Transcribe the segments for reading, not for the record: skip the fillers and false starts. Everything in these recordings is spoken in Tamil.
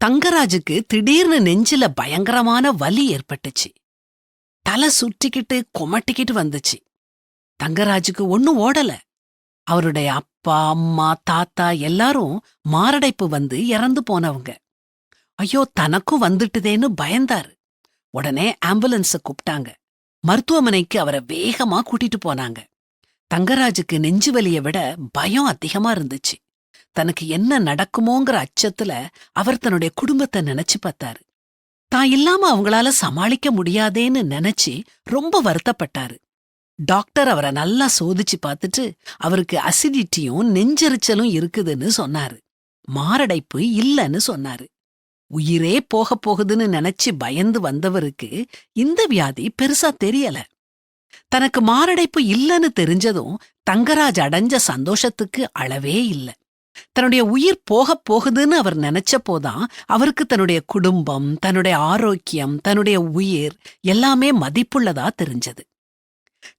தங்கராஜுக்கு திடீர்னு நெஞ்சில பயங்கரமான வலி ஏற்பட்டுச்சு. தலை சுற்றிக்கிட்டு கொமட்டிக்கிட்டு வந்துச்சு. தங்கராஜுக்கு ஒண்ணும் ஓடல. அவருடைய அப்பா, அம்மா, தாத்தா எல்லாரும் மாரடைப்பு வந்து இறந்து போனவங்க. ஐயோ, தனக்கும் வந்துட்டுதேன்னு பயந்தாரு. உடனே ஆம்புலன்ஸ கூப்பிட்டாங்க. மருத்துவமனைக்கு அவரை வேகமா கூட்டிட்டு போனாங்க. தங்கராஜுக்கு நெஞ்சு வலிய விட பயம் அதிகமா இருந்துச்சு. தனக்கு என்ன நடக்குமோங்கிற அச்சத்துல அவர் தன்னுடைய குடும்பத்தை நினைச்சு பார்த்தாரு. தான் இல்லாம அவங்களால சமாளிக்க முடியாதேன்னு நினைச்சு ரொம்ப வருத்தப்பட்டாரு. டாக்டர் அவரை நல்லா சோதிச்சு பார்த்துட்டு அவருக்கு அசிடிட்டியும் நெஞ்செரிச்சலும் இருக்குதுன்னு சொன்னாரு. மாரடைப்பு இல்லன்னு சொன்னாரு. உயிரே போக போகுதுன்னு நினைச்சு பயந்து வந்தவருக்கு இந்த வியாதி பெருசா தெரியல. தனக்கு மாரடைப்பு இல்லன்னு தெரிஞ்சதும் தங்கராஜ் அடைஞ்ச சந்தோஷத்துக்கு அளவே இல்ல. தன்னுடைய உயிர் போக போகுதுன்னு அவர் நினைச்சப்போதான் அவருக்கு தன்னுடைய குடும்பம், தன்னுடைய ஆரோக்கியம், தன்னுடைய உயிர் எல்லாமே மதிப்புள்ளதா தெரிஞ்சது.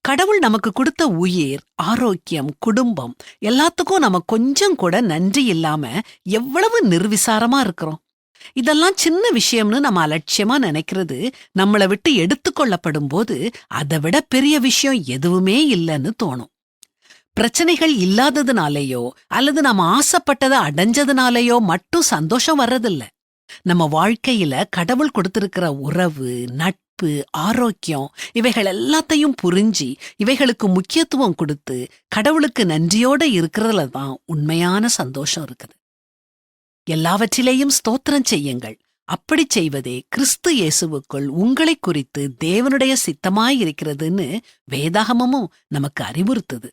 கடவுள் நமக்கு கொடுத்த உயிர், ஆரோக்கியம், குடும்பம் எல்லாத்துக்கும் நம்ம கொஞ்சம் கூட நன்றி இல்லாம எவ்வளவு நிர்விசாரமா இருக்கிறோம். இதெல்லாம் சின்ன விஷயம்னு நம்ம அலட்சியமா நினைக்கிறது நம்மளை விட்டு எடுத்துக்கொள்ளப்படும் போது அதை விட பெரிய விஷயம் எதுவுமே இல்லைன்னு தோணும். பிரச்சனைகள் இல்லாததுனாலேயோ அல்லது நம்ம ஆசைப்பட்டதை அடைஞ்சதுனாலேயோ மட்டும் சந்தோஷம் வர்றதில்ல. நம்ம வாழ்க்கையில கடவுள் கொடுத்திருக்கிற உறவு, நட்பு, ஆரோக்கியம் இவைகள் எல்லாத்தையும் புரிஞ்சு இவைகளுக்கு முக்கியத்துவம் கொடுத்து கடவுளுக்கு நன்றியோட இருக்கிறதுல தான் உண்மையான சந்தோஷம் இருக்குது. எல்லாவற்றிலேயும் ஸ்தோத்திரம் செய்யுங்கள். அப்படி செய்வதே கிறிஸ்து இயேசுவுக்குள் உங்களை குறித்து தேவனுடைய சித்தமாயிருக்கிறதுன்னு வேதாகமமும் நமக்கு அறிவுறுத்துது.